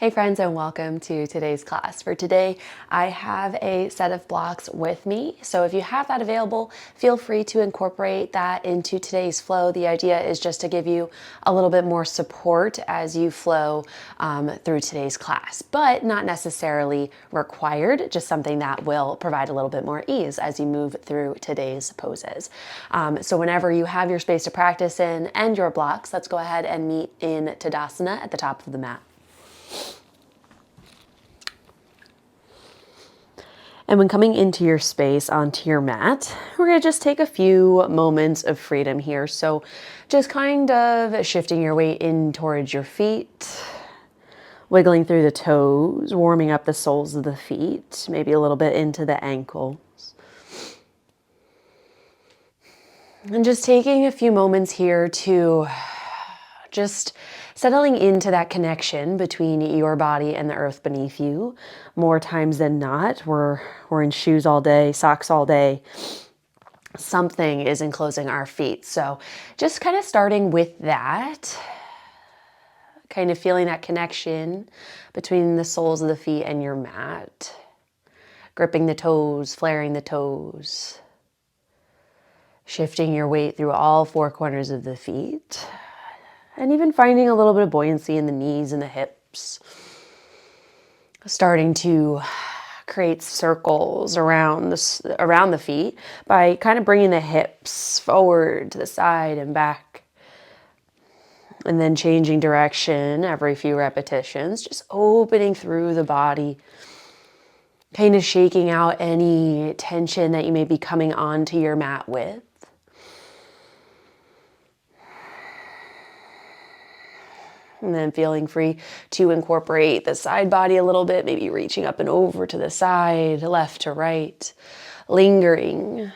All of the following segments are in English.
Hey friends, and welcome to today's class. For today, I have a set of blocks with me. So if you have that available, feel free to incorporate that into today's flow. The idea is just to give you a little bit more support as you flow through today's class, but not necessarily required, just something that will provide a little bit more ease as you move through today's poses. So whenever you have your space to practice in and your blocks, let's go ahead and meet in Tadasana at the top of the mat. And when coming into your space, onto your mat, we're going to just take a few moments of freedom here. So just kind of shifting your weight in towards your feet, wiggling through the toes, warming up the soles of the feet, maybe a little bit into the ankles. And just taking a few moments here to just settling into that connection between your body and the earth beneath you. More times than not, we're in shoes all day, socks all day. Something is enclosing our feet. So just kind of starting with that, kind of feeling that connection between the soles of the feet and your mat. Gripping the toes, flaring the toes. Shifting your weight through all four corners of the feet. And even finding a little bit of buoyancy in the knees and the hips. Starting to create circles around the feet by kind of bringing the hips forward to the side and back. And then changing direction every few repetitions, just opening through the body. Kind of shaking out any tension that you may be coming onto your mat with. And then feeling free to incorporate the side body a little bit, maybe reaching up and over to the side, left to right, lingering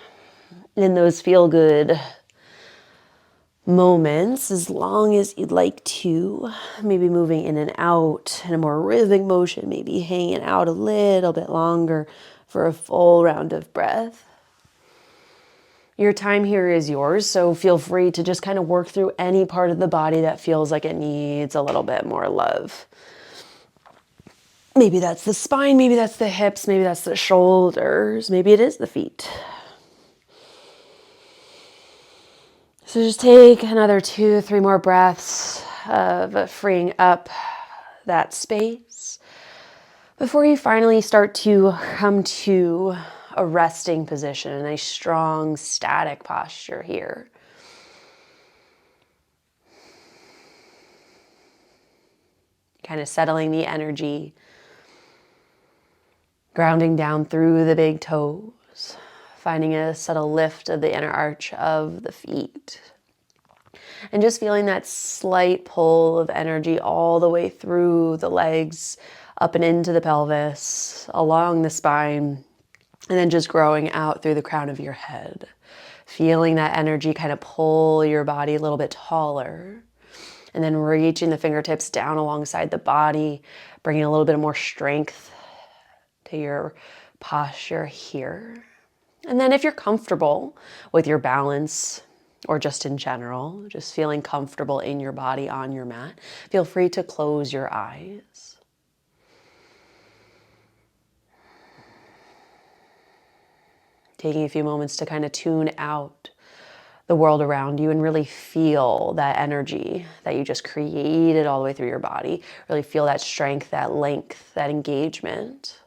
in those feel-good moments as long as you'd like to. Maybe moving in and out in a more rhythmic motion, maybe hanging out a little bit longer for a full round of breath. Your time here is yours, so feel free to just kind of work through any part of the body that feels like it needs a little bit more love. Maybe that's the spine, maybe that's the hips, maybe that's the shoulders, maybe it is the feet. So just take another 2-3 more breaths of freeing up that space before you finally start to come to a resting position, a nice strong static posture here. Kind of settling the energy, grounding down through the big toes, finding a subtle lift of the inner arch of the feet. And just feeling that slight pull of energy all the way through the legs, up and into the pelvis, along the spine, and then just growing out through the crown of your head. Feeling that energy kind of pull your body a little bit taller. And then reaching the fingertips down alongside the body, bringing a little bit more strength to your posture here. And then if you're comfortable with your balance, or just in general, just feeling comfortable in your body on your mat, feel free to close your eyes. Taking a few moments to kind of tune out the world around you and really feel that energy that you just created all the way through your body. Really feel that strength, that length, that engagement.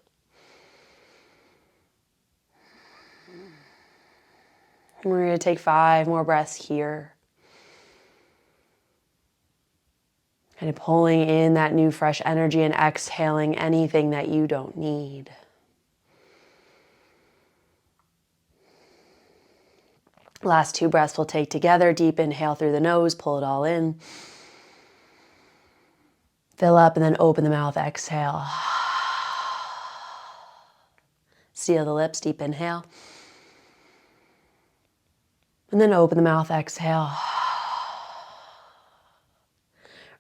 And we're going to take 5 more breaths here. Kind of pulling in that new fresh energy and exhaling anything that you don't need. Last 2 breaths we'll take together. Deep inhale through the nose, pull it all in. Fill up and then open the mouth, exhale. Seal the lips, deep inhale. And then open the mouth, exhale.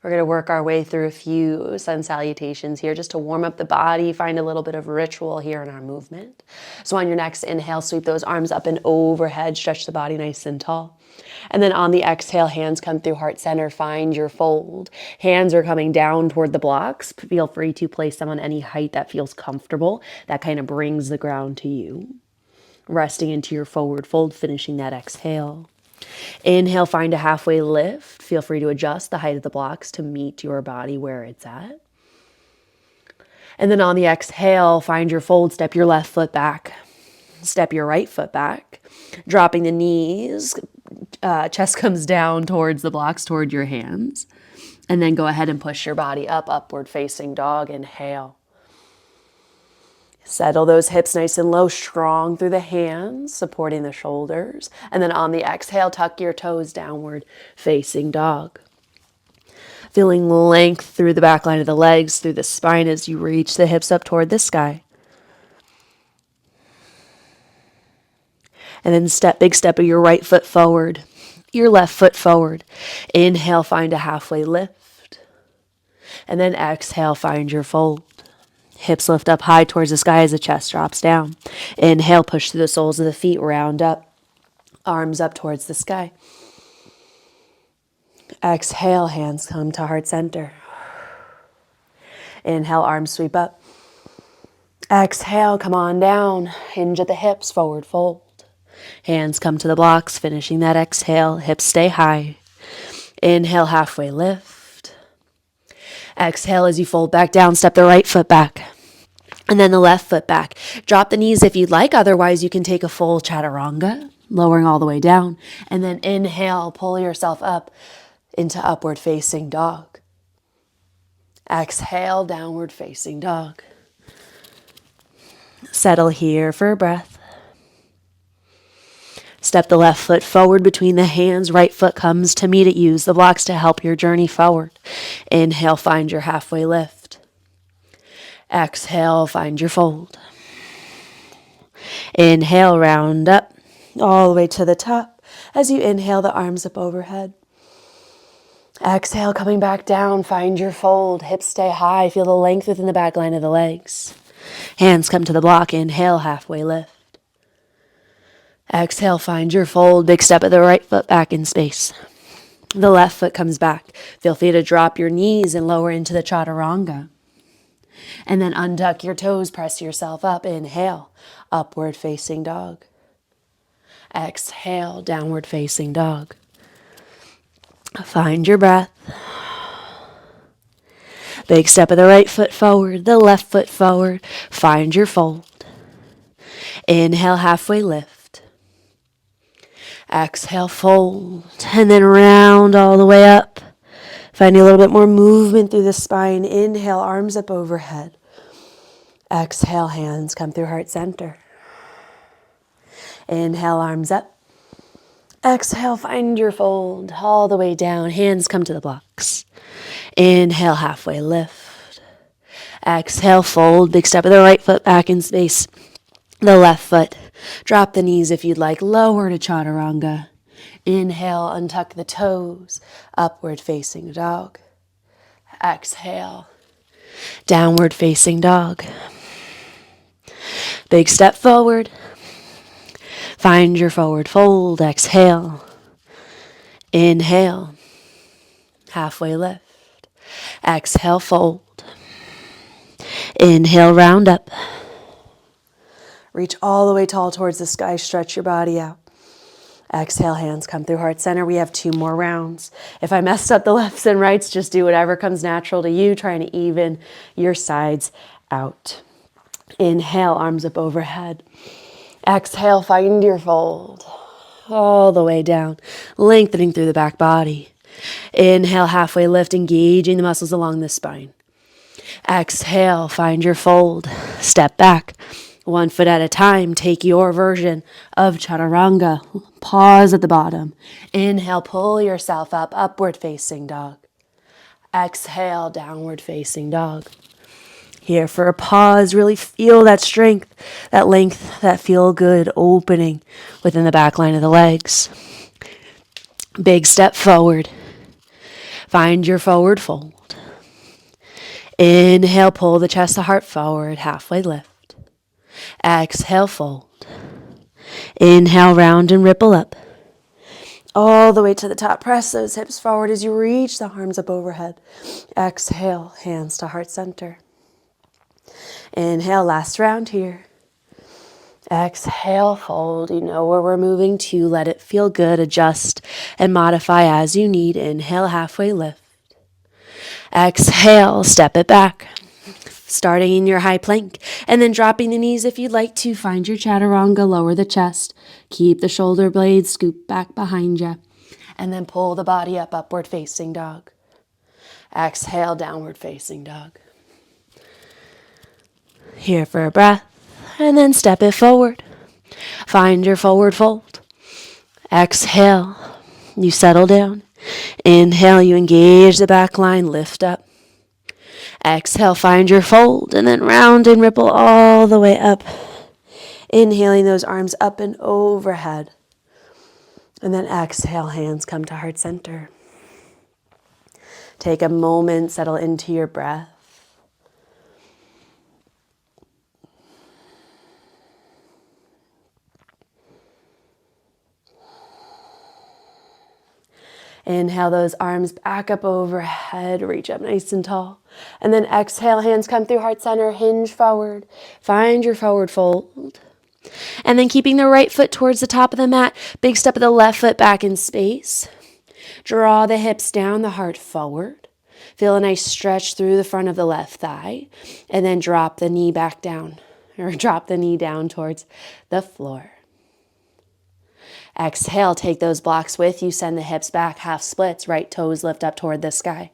We're going to work our way through a few sun salutations here just to warm up the body, find a little bit of ritual here in our movement. So on your next inhale, sweep those arms up and overhead, stretch the body nice and tall. And then on the exhale, hands come through heart center, find your fold. Hands are coming down toward the blocks. Feel free to place them on any height that feels comfortable. That kind of brings the ground to you. Resting into your forward fold, finishing that exhale. Inhale, find a halfway lift. Feel free to adjust the height of the blocks to meet your body where it's at. And then on the exhale, find your fold, step your left foot back. Step your right foot back. Dropping the knees, chest comes down towards the blocks, toward your hands. And then go ahead and push your body up, upward facing dog. Inhale. Settle those hips nice and low, strong through the hands, supporting the shoulders. And then on the exhale, tuck your toes, downward facing dog. Feeling length through the back line of the legs, through the spine as you reach the hips up toward the sky. And then big step of your right foot forward, your left foot forward. Inhale, find a halfway lift. And then exhale, find your fold. Hips lift up high towards the sky as the chest drops down. Inhale, push through the soles of the feet, round up. Arms up towards the sky. Exhale, hands come to heart center. Inhale, arms sweep up. Exhale, come on down. Hinge at the hips, forward fold. Hands come to the blocks, finishing that exhale. Hips stay high. Inhale, halfway lift. Exhale as you fold back down, step the right foot back. And then the left foot back. Drop the knees if you'd like. Otherwise, you can take a full chaturanga, lowering all the way down. And then inhale, pull yourself up into upward facing dog. Exhale, downward facing dog. Settle here for a breath. Step the left foot forward between the hands. Right foot comes to meet it. Use the blocks to help your journey forward. Inhale, find your halfway lift. Exhale, find your fold. Inhale, round up all the way to the top. As you inhale, the arms up overhead. Exhale, coming back down, find your fold. Hips stay high. Feel the length within the back line of the legs. Hands come to the block. Inhale, halfway lift. Exhale, find your fold. Big step of the right foot back in space. The left foot comes back. Feel free to drop your knees and lower into the chaturanga. And then untuck your toes, press yourself up. Inhale, upward facing dog. Exhale, downward facing dog. Find your breath. Big step of the right foot forward, the left foot forward. Find your fold. Inhale, halfway lift. Exhale, fold, and then round all the way up. Finding a little bit more movement through the spine. Inhale, arms up overhead. Exhale, hands come through heart center. Inhale, arms up. Exhale, find your fold all the way down. Hands come to the blocks. Inhale, halfway lift. Exhale, fold. Big step of the right foot back in space. The left foot. Drop the knees if you'd like. Lower to chaturanga. Inhale, untuck the toes. Upward facing dog. Exhale. Downward facing dog. Big step forward. Find your forward fold. Exhale. Inhale. Halfway lift. Exhale, fold. Inhale, round up. Reach all the way tall towards the sky. Stretch your body out. Exhale, hands come through heart center. We have 2 more rounds. If I messed up the lefts and rights, just do whatever comes natural to you, trying to even your sides out. Inhale, arms up overhead. Exhale, find your fold. All the way down, lengthening through the back body. Inhale, halfway lift, engaging the muscles along the spine. Exhale, find your fold. Step back. 1 foot at a time. Take your version of chaturanga. Pause at the bottom. Inhale, pull yourself up, upward facing dog. Exhale, downward facing dog. Here for a pause. Really feel that strength, that length, that feel good opening within the back line of the legs. Big step forward. Find your forward fold. Inhale, pull the chest to heart forward, halfway lift. Exhale, fold. Inhale, round and ripple up. All the way to the top. Press those hips forward as you reach the arms up overhead. Exhale, hands to heart center. Inhale, last round here. Exhale, fold. You know where we're moving to. Let it feel good. Adjust and modify as you need. Inhale, halfway lift. Exhale, step it back. Starting in your high plank and then dropping the knees if you'd like to. Find your chaturanga, lower the chest. Keep the shoulder blades scoop back behind you. And then pull the body up, upward facing dog. Exhale, downward facing dog. Here for a breath. And then step it forward. Find your forward fold. Exhale, you settle down. Inhale, you engage the back line, lift up. Exhale, find your fold, and then round and ripple all the way up. Inhaling those arms up and overhead. And then exhale, hands come to heart center. Take a moment, settle into your breath. Inhale those arms back up overhead, reach up nice and tall. And then exhale, hands come through heart center, hinge forward. Find your forward fold. And then keeping the right foot towards the top of the mat, big step of the left foot back in space. Draw the hips down, the heart forward. Feel a nice stretch through the front of the left thigh. And then drop the knee back down, or drop the knee down towards the floor. Exhale, take those blocks with you. Send the hips back, half splits. Right toes lift up toward the sky.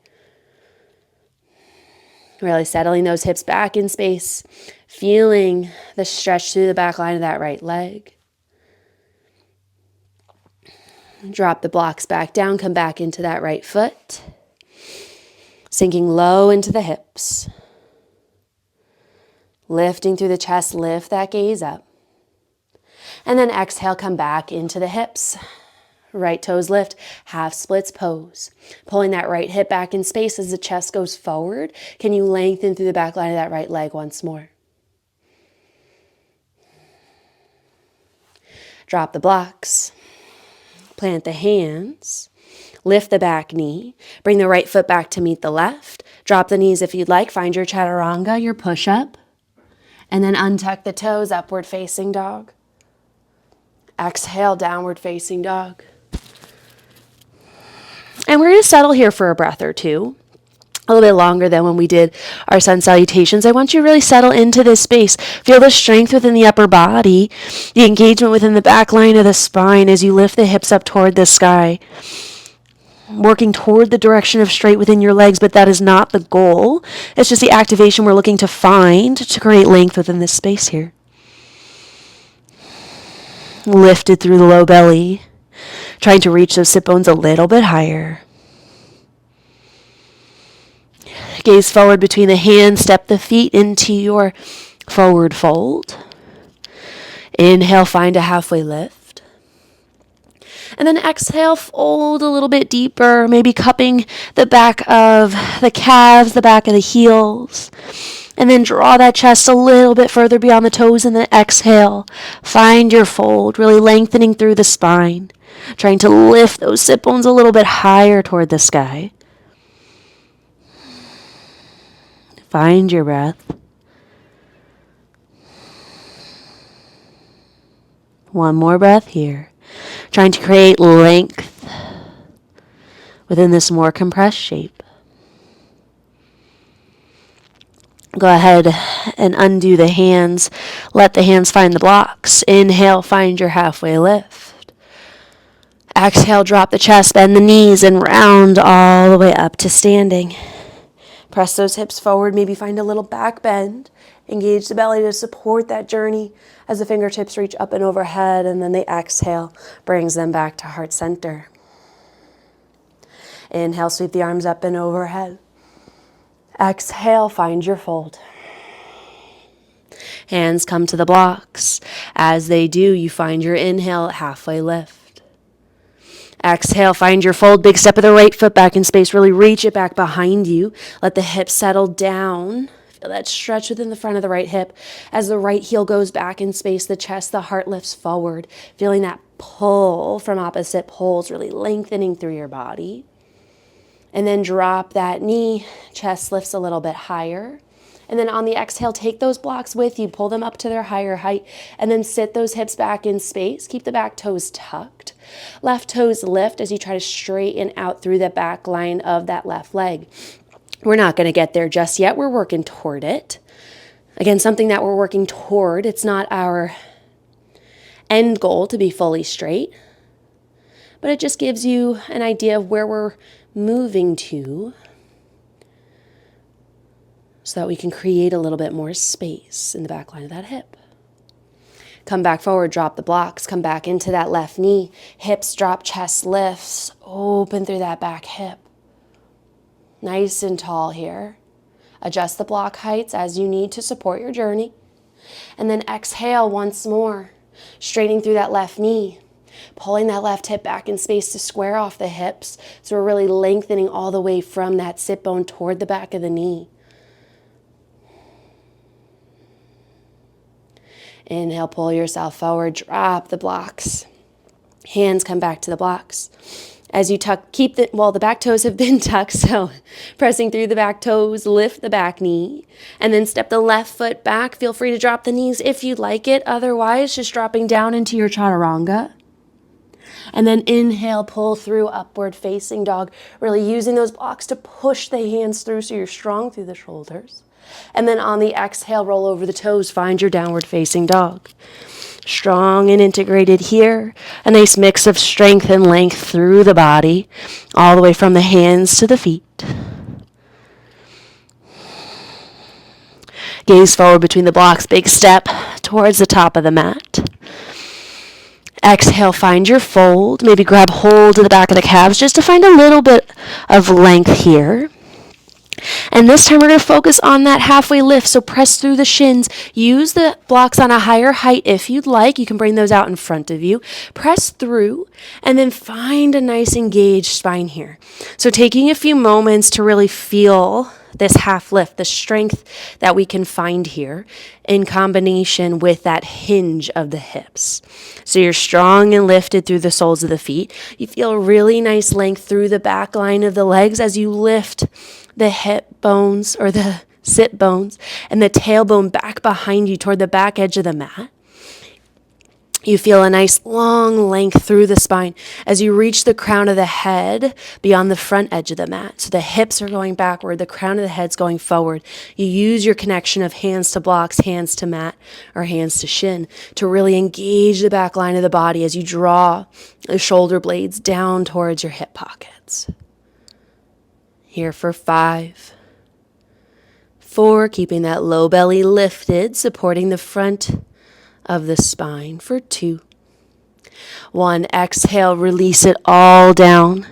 Really settling those hips back in space. Feeling the stretch through the back line of that right leg. Drop the blocks back down. Come back into that right foot. Sinking low into the hips. Lifting through the chest. Lift that gaze up. And then exhale, come back into the hips. Right toes lift, half splits pose. Pulling that right hip back in space as the chest goes forward. Can you lengthen through the back line of that right leg once more? Drop the blocks. Plant the hands. Lift the back knee. Bring the right foot back to meet the left. Drop the knees if you'd like. Find your chaturanga, your push-up. And then untuck the toes, upward facing dog. Exhale, downward facing dog. And we're going to settle here for a breath or two. A little bit longer than when we did our sun salutations. I want you to really settle into this space. Feel the strength within the upper body, the engagement within the back line of the spine as you lift the hips up toward the sky. Working toward the direction of straight within your legs, but that is not the goal. It's just the activation we're looking to find to create length within this space here. Lifted through the low belly, trying to reach those sit bones a little bit higher. Gaze forward between the hands, step the feet into your forward fold. Inhale, find a halfway lift. And then exhale, fold a little bit deeper, maybe cupping the back of the calves, the back of the heels. And then draw that chest a little bit further beyond the toes and then exhale. Find your fold, really lengthening through the spine. Trying to lift those sit bones a little bit higher toward the sky. Find your breath. One more breath here. Trying to create length within this more compressed shape. Go ahead and undo the hands. Let the hands find the blocks. Inhale, find your halfway lift. Exhale, drop the chest, bend the knees, and round all the way up to standing. Press those hips forward. Maybe find a little back bend. Engage the belly to support that journey as the fingertips reach up and overhead, and then the exhale brings them back to heart center. Inhale, sweep the arms up and overhead. Exhale, find your fold. Hands come to the blocks. As they do, you find your inhale, halfway lift. Exhale, find your fold. Big step of the right foot back in space. Really reach it back behind you. Let the hips settle down. Feel that stretch within the front of the right hip. As the right heel goes back in space, the chest, the heart lifts forward. Feeling that pull from opposite poles, really lengthening through your body. And then drop that knee. Chest lifts a little bit higher. And then on the exhale, take those blocks with you. Pull them up to their higher height. And then sit those hips back in space. Keep the back toes tucked. Left toes lift as you try to straighten out through the back line of that left leg. We're not going to get there just yet. We're working toward it. Again, something that we're working toward. It's not our end goal to be fully straight. But it just gives you an idea of where we're moving to, so that we can create a little bit more space in the back line of that hip. Come back forward, drop the blocks, come back into that left knee. Hips drop, chest lifts, open through that back hip. Nice and tall here. Adjust the block heights as you need to support your journey. And then exhale once more, straightening through that left knee. Pulling that left hip back in space to square off the hips. So we're really lengthening all the way from that sit bone toward the back of the knee. Inhale, pull yourself forward, drop the blocks. Hands come back to the blocks. As you tuck, the back toes have been tucked, so pressing through the back toes, lift the back knee, and then step the left foot back. Feel free to drop the knees if you'd like it. Otherwise, just dropping down into your chaturanga. And then inhale, pull through upward facing dog, really using those blocks to push the hands through so you're strong through the shoulders. And then on the exhale, roll over the toes, find your downward facing dog. Strong and integrated here. A nice mix of strength and length through the body, all the way from the hands to the feet. Gaze forward between the blocks, big step towards the top of the mat. Exhale, find your fold. Maybe grab hold of the back of the calves just to find a little bit of length here. And this time we're going to focus on that halfway lift. So press through the shins. Use the blocks on a higher height if you'd like. You can bring those out in front of you. Press through and then find a nice engaged spine here. So taking a few moments to really feel this half lift, the strength that we can find here in combination with that hinge of the hips. So you're strong and lifted through the soles of the feet. You feel a really nice length through the back line of the legs as you lift the hip bones or the sit bones and the tailbone back behind you toward the back edge of the mat. You feel a nice long length through the spine as you reach the crown of the head beyond the front edge of the mat. So the hips are going backward, the crown of the head's going forward. You use your connection of hands to blocks, hands to mat, or hands to shin to really engage the back line of the body as you draw the shoulder blades down towards your hip pockets. Here for 5, 4, keeping that low belly lifted, supporting the front of the spine for 2. 1, exhale, release it all down.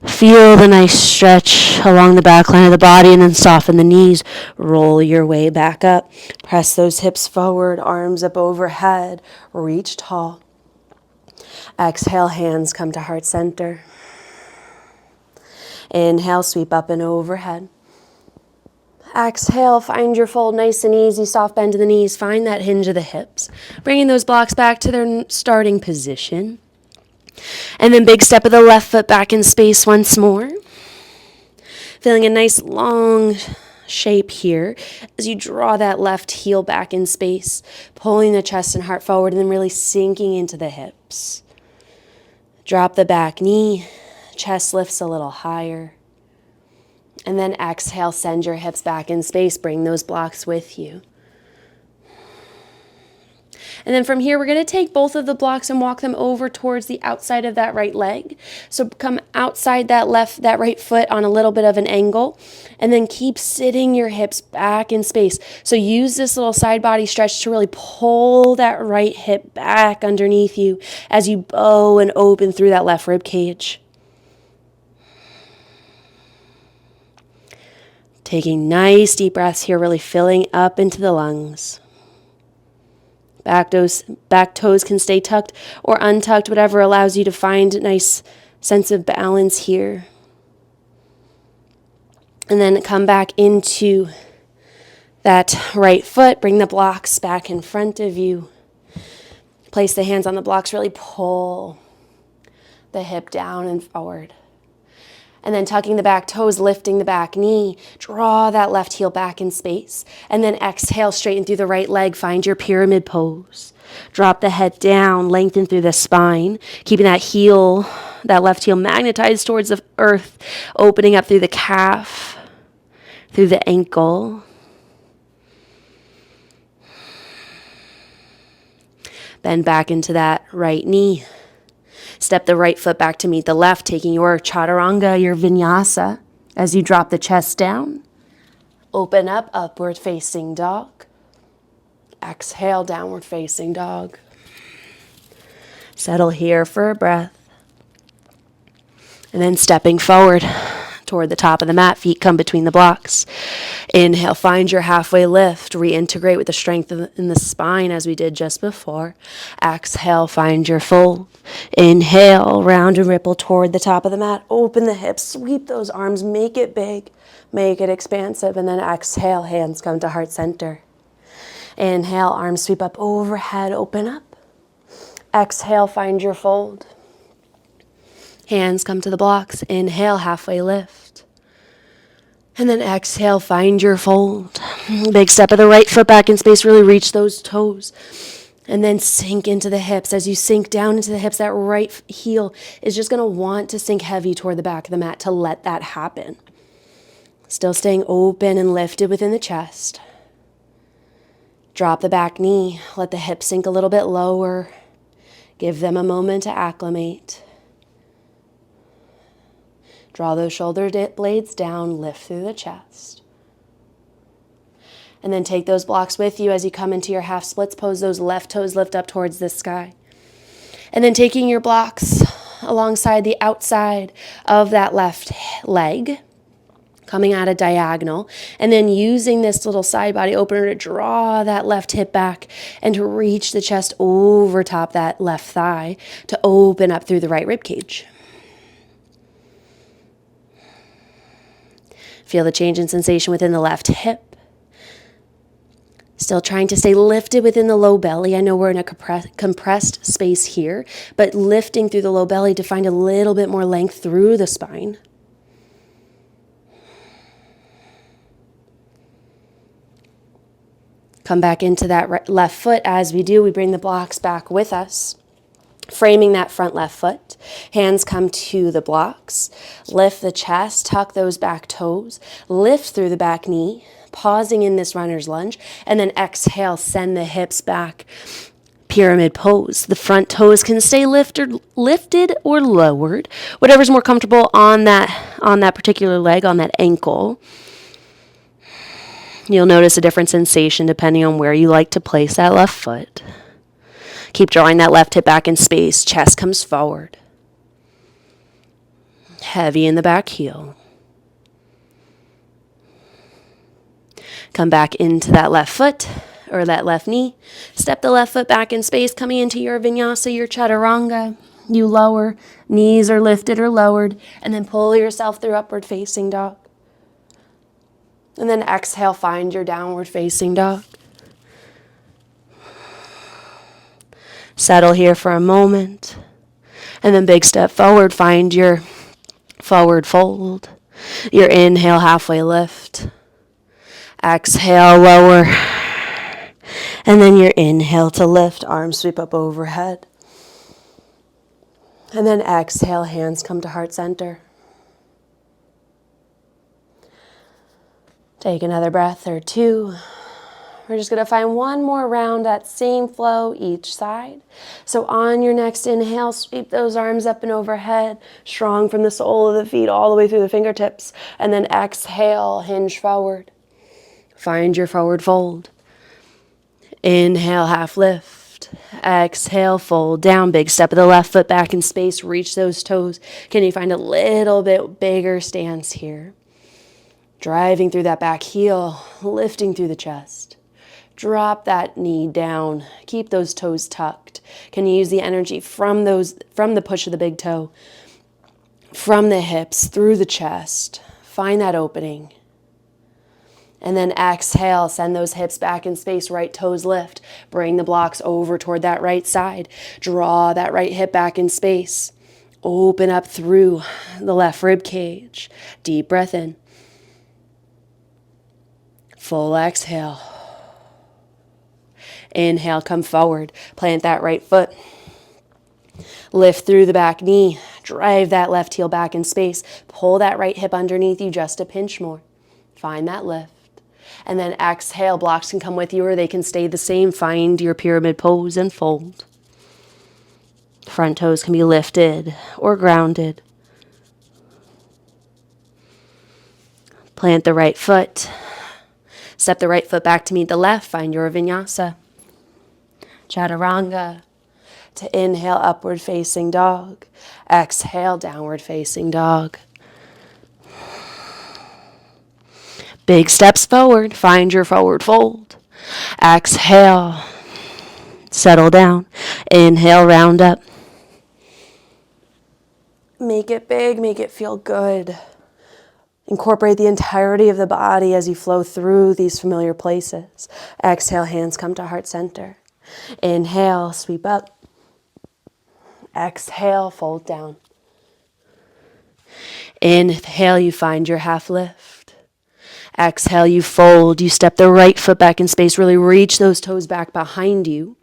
Feel the nice stretch along the back line of the body and then soften the knees. Roll your way back up. Press those hips forward, arms up overhead. Reach tall. Exhale, hands come to heart center. Inhale, sweep up and overhead. Exhale, find your fold nice and easy, soft bend to the knees. Find that hinge of the hips. Bringing those blocks back to their starting position. And then big step of the left foot back in space once more. Feeling a nice long shape here as you draw that left heel back in space, pulling the chest and heart forward and then really sinking into the hips. Drop the back knee, chest lifts a little higher. And then exhale, send your hips back in space. Bring those blocks with you. And then from here, we're going to take both of the blocks and walk them over towards the outside of that right leg. So come outside that right foot on a little bit of an angle. And then keep sitting your hips back in space. So use this little side body stretch to really pull that right hip back underneath you as you bow and open through that left rib cage. Taking nice deep breaths here, really filling up into the lungs. Back toes can stay tucked or untucked, whatever allows you to find nice Sense of balance here. And then come back into that right foot. Bring the blocks back in front of you. Place the hands on the blocks. Really pull the hip down and forward. And then tucking the back toes, lifting the back knee. Draw that left heel back in space. And then exhale, straighten through the right leg. Find your pyramid pose. Drop the head down, lengthen through the spine. Keeping that heel, that left heel magnetized towards the earth. Opening up through the calf, through the ankle. Bend back into that right knee. Step the right foot back to meet the left, taking your chaturanga, your vinyasa. As you drop the chest down, open up, upward facing dog. Exhale, downward facing dog. Settle here for a breath. And then stepping forward toward the top of the mat, feet come between the blocks. Inhale, find your halfway lift. Reintegrate with the strength in the spine as we did just before. Exhale, find your fold. Inhale, round and ripple toward the top of the mat. Open the hips, sweep those arms, make it big, make it expansive. And then exhale, hands come to heart center. Inhale, arms sweep up overhead, open up. Exhale, find your fold. Hands come to the blocks. Inhale, halfway lift. And then exhale, find your fold. Big step of the right foot back in space, really reach those toes. And then sink into the hips. As you sink down into the hips, that right heel is just going to want to sink heavy toward the back of the mat to let that happen. Still staying open and lifted within the chest. Drop the back knee. Let the hips sink a little bit lower. Give them a moment to acclimate. Draw those shoulder blades down, lift through the chest. And then take those blocks with you as you come into your half splits pose. Those left toes lift up towards the sky. And then taking your blocks alongside the outside of that left leg, coming at a diagonal, and then using this little side body opener to draw that left hip back and to reach the chest over top that left thigh to open up through the right rib cage. Feel the change in sensation within the left hip. Still trying to stay lifted within the low belly. I know we're in a compressed space here, but lifting through the low belly to find a little bit more length through the spine. Come back into that left foot. As we do, we bring the blocks back with us. Framing that front left foot. Hands come to the blocks. Lift the chest, tuck those back toes. Lift through the back knee, pausing in this runner's lunge. And then exhale, send the hips back. Pyramid pose. The front toes can stay lifted or lowered. Whatever's more comfortable on that particular leg, on that ankle. You'll notice a different sensation depending on where you like to place that left foot. Keep drawing that left hip back in space. Chest comes forward. Heavy in the back heel. Come back into that left foot or that left knee. Step the left foot back in space, coming into your vinyasa, your chaturanga. You lower, knees are lifted or lowered, and then pull yourself through upward facing dog. And then exhale, find your downward facing dog. Settle here for a moment. And then big step forward. Find your forward fold. Your inhale, halfway lift. Exhale, lower. And then your inhale to lift. Arms sweep up overhead. And then exhale, hands come to heart center. Take another breath or two. We're just going to find one more round, that same flow each side. So on your next inhale, sweep those arms up and overhead, strong from the sole of the feet all the way through the fingertips. And then exhale, hinge forward. Find your forward fold. Inhale, half lift. Exhale, fold down. Big step of the left foot back in space. Reach those toes. Can you find a little bit bigger stance here? Driving through that back heel, lifting through the chest. Drop that knee down. Keep those toes tucked. Can you use the energy from the push of the big toe from the hips through the chest. Find that opening. And then exhale, send those hips back in space, right toes lift. Bring the blocks over toward that right side. Draw that right hip back in space. Open up through the left rib cage. Deep breath in. Full exhale. Inhale, come forward. Plant that right foot. Lift through the back knee. Drive that left heel back in space. Pull that right hip underneath you just a pinch more. Find that lift. And then exhale, blocks can come with you or they can stay the same. Find your pyramid pose and fold. Front toes can be lifted or grounded. Plant the right foot. Step the right foot back to meet the left. Find your vinyasa. Chaturanga. To inhale, upward facing dog. Exhale, downward facing dog. Big steps forward. Find your forward fold. Exhale. Settle down. Inhale, round up. Make it big. Make it feel good. Incorporate the entirety of the body as you flow through these familiar places. Exhale, hands come to heart center. Inhale, sweep up. Exhale, fold down. Inhale, you find your half lift. Exhale, you fold. You step the right foot back in space. Really reach those toes back behind you.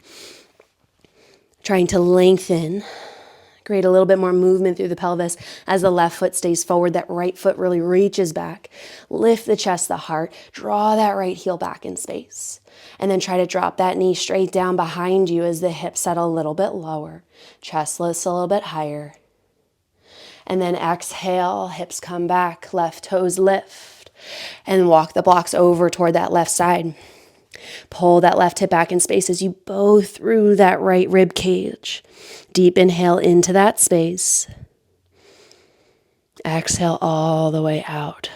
Trying to lengthen. Create a little bit more movement through the pelvis as the left foot stays forward. That right foot really reaches back. Lift the chest, the heart. Draw that right heel back in space. And then try to drop that knee straight down behind you as the hips settle a little bit lower. Chest lifts a little bit higher. And then exhale, hips come back, left toes lift. And walk the blocks over toward that left side. Pull that left hip back in space as you bow through that right rib cage. Deep inhale into that space. Exhale all the way out.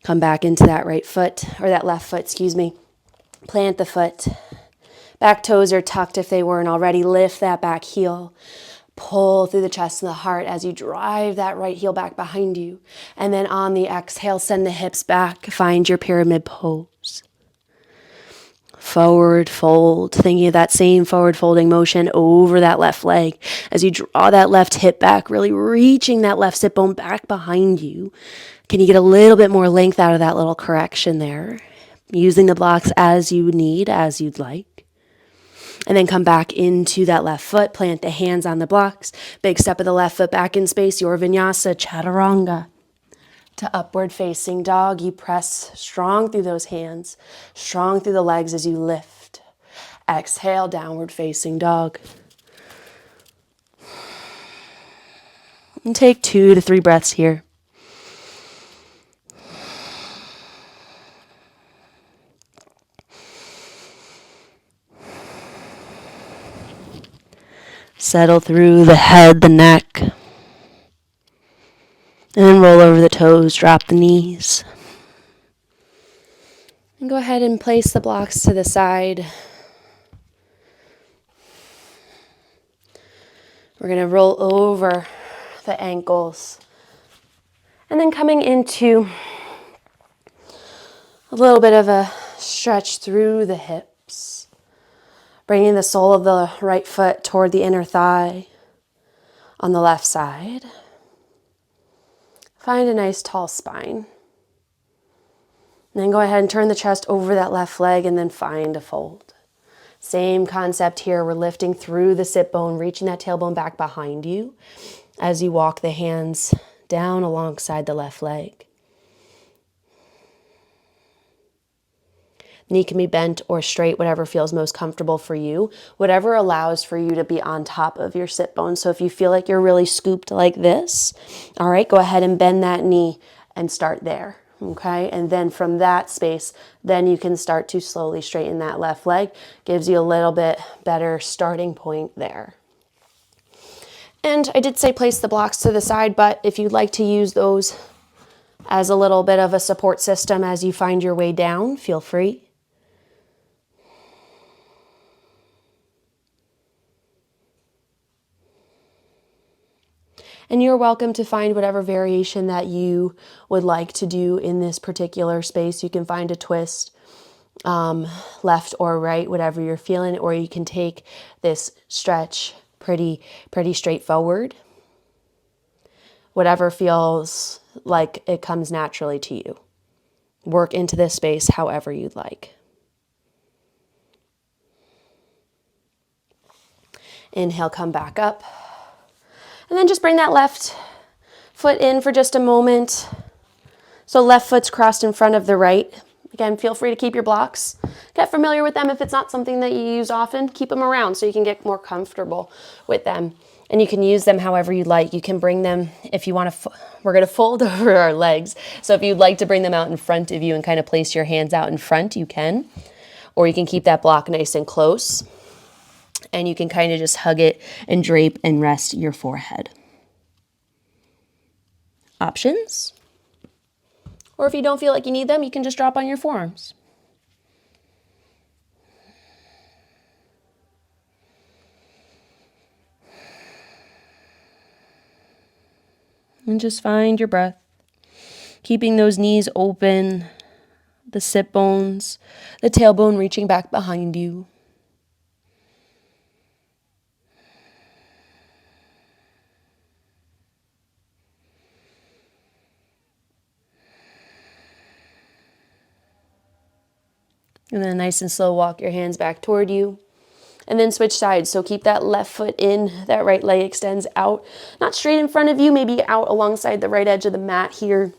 Come back into that right foot, or that left foot, excuse me. Plant the foot. Back toes are tucked if they weren't already. Lift that back heel. Pull through the chest and the heart as you drive that right heel back behind you. And then on the exhale, send the hips back. Find your pyramid pose. Forward fold. Thinking of that same forward folding motion over that left leg. As you draw that left hip back, really reaching that left sit bone back behind you. Can you get a little bit more length out of that little correction there? Using the blocks as you need, as you'd like. And then come back into that left foot. Plant the hands on the blocks. Big step of the left foot back in space. Your vinyasa, chaturanga. To upward facing dog. You press strong through those hands. Strong through the legs as you lift. Exhale, downward facing dog. And take 2 to 3 breaths here. Settle through the head, the neck. And then roll over the toes, drop the knees. And go ahead and place the blocks to the side. We're going to roll over the ankles. And then coming into a little bit of a stretch through the hips. Bringing the sole of the right foot toward the inner thigh on the left side. Find a nice tall spine. And then go ahead and turn the chest over that left leg and then find a fold. Same concept here. We're lifting through the sit bone, reaching that tailbone back behind you as you walk the hands down alongside the left leg. Knee can be bent or straight, whatever feels most comfortable for you. Whatever allows for you to be on top of your sit bone. So if you feel like you're really scooped like this, all right, go ahead and bend that knee and start there, okay? And then from that space, then you can start to slowly straighten that left leg. Gives you a little bit better starting point there. And I did say place the blocks to the side, but if you'd like to use those as a little bit of a support system as you find your way down, feel free. And you're welcome to find whatever variation that you would like to do in this particular space. You can find a twist, left or right, whatever you're feeling, or you can take this stretch pretty straightforward. Whatever feels like it comes naturally to you. Work into this space however you'd like. Inhale, come back up. And then just bring that left foot in for just a moment. So left foot's crossed in front of the right. Again, feel free to keep your blocks. Get familiar with them. If it's not something that you use often, keep them around so you can get more comfortable with them. And you can use them however you like. You can bring them, if you want to, we're going to fold over our legs. So if you'd like to bring them out in front of you and kind of place your hands out in front, you can. Or you can keep that block nice and close. And you can kind of just hug it and drape and rest your forehead. Options. Or if you don't feel like you need them, you can just drop on your forearms. And just find your breath. Keeping those knees open, the sit bones, the tailbone reaching back behind you. And then nice and slow, walk your hands back toward you. And then switch sides. So keep that left foot in, that right leg extends out. Not straight in front of you, maybe out alongside the right edge of the mat here.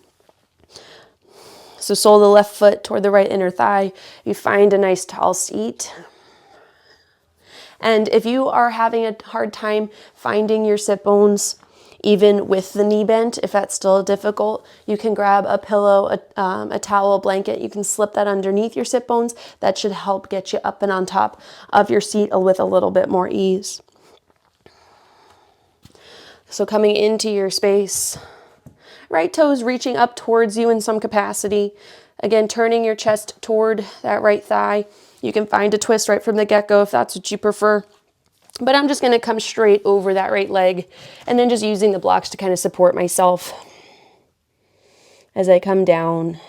So sole the left foot toward the right inner thigh. You find a nice tall seat. And if you are having a hard time finding your sit bones, even with the knee bent, if that's still difficult, you can grab a pillow, a towel, a blanket. You can slip that underneath your sit bones. That should help get you up and on top of your seat with a little bit more ease. So coming into your space, right toes reaching up towards you in some capacity. Again, turning your chest toward that right thigh. You can find a twist right from the get-go if that's what you prefer. But I'm just going to come straight over that right leg and then just using the blocks to kind of support myself as I come down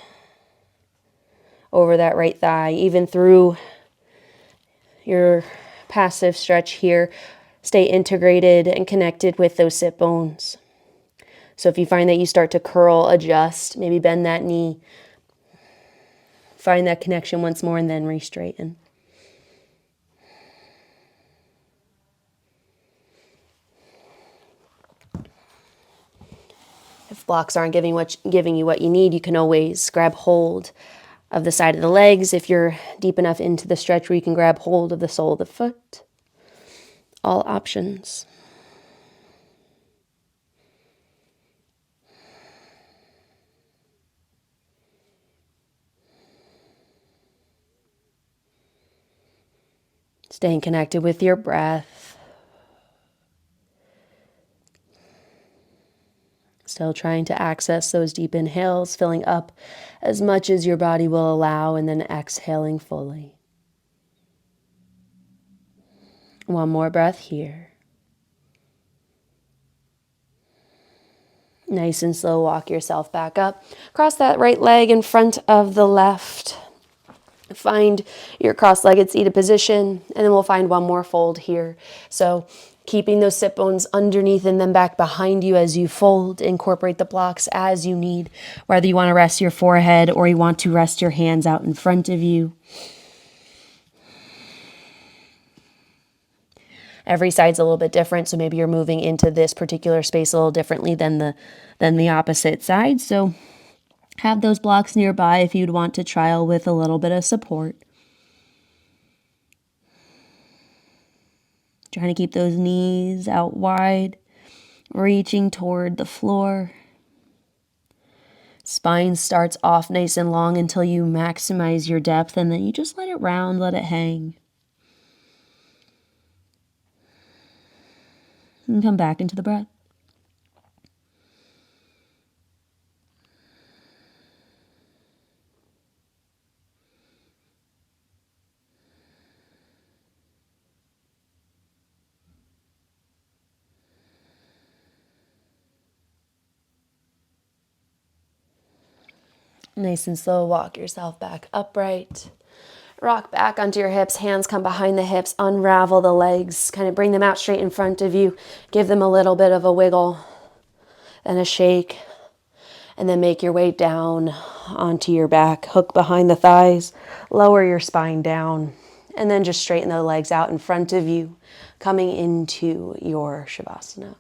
over that right thigh, even through your passive stretch here. Stay integrated and connected with those sit bones. So if you find that you start to curl, adjust, maybe bend that knee, find that connection once more and then re-straighten. If blocks aren't giving you what you need, you can always grab hold of the side of the legs. If you're deep enough into the stretch where you can grab hold of the sole of the foot. All options. Staying connected with your breath. Still trying to access those deep inhales, filling up as much as your body will allow, and then exhaling fully. One more breath here. Nice and slow, walk yourself back up. Cross that right leg in front of the left. Find your cross-legged seated position, and then we'll find one more fold here. So keeping those sit bones underneath and then back behind you as you fold. Incorporate the blocks as you need, whether you want to rest your forehead or you want to rest your hands out in front of you. Every side's a little bit different, so maybe you're moving into this particular space a little differently than the opposite side. So have those blocks nearby if you'd want to trial with a little bit of support. Trying to keep those knees out wide, reaching toward the floor. Spine starts off nice and long until you maximize your depth, and then you just let it round, let it hang. And come back into the breath. Nice and slow, walk yourself back upright. Rock back onto your hips, hands come behind the hips, unravel the legs, kind of bring them out straight in front of you. Give them a little bit of a wiggle and a shake. And then make your way down onto your back. Hook behind the thighs, lower your spine down. And then just straighten the legs out in front of you, coming into your Shavasana.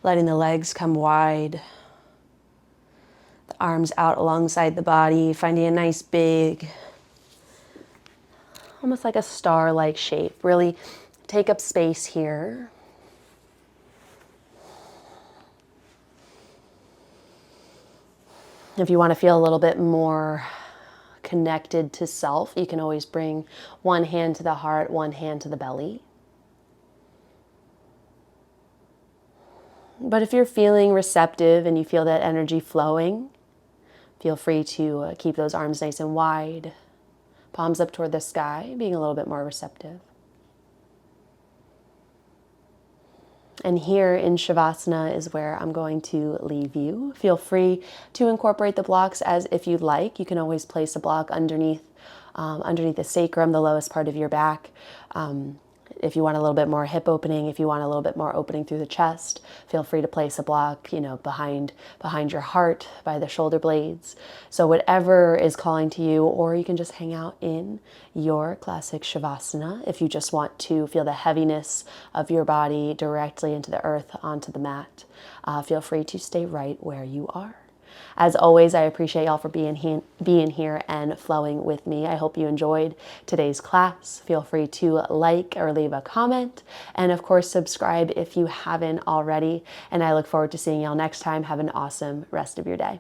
Letting the legs come wide. The arms out alongside the body, finding a nice big, almost like a star-like shape. Really take up space here. If you want to feel a little bit more connected to self, you can always bring one hand to the heart, one hand to the belly. But if you're feeling receptive and you feel that energy flowing, feel free to keep those arms nice and wide, palms up toward the sky, being a little bit more receptive. And here in Shavasana is where I'm going to leave you. Feel free to incorporate the blocks as if you'd like. You can always place a block underneath the sacrum, the lowest part of your back. If you want a little bit more hip opening, if you want a little bit more opening through the chest, feel free to place a block, behind your heart, by the shoulder blades. So whatever is calling to you, or you can just hang out in your classic Shavasana if you just want to feel the heaviness of your body directly into the earth, onto the mat. Feel free to stay right where you are. As always, I appreciate y'all for being here and flowing with me. I hope you enjoyed today's class. Feel free to like or leave a comment. And of course, subscribe if you haven't already. And I look forward to seeing y'all next time. Have an awesome rest of your day.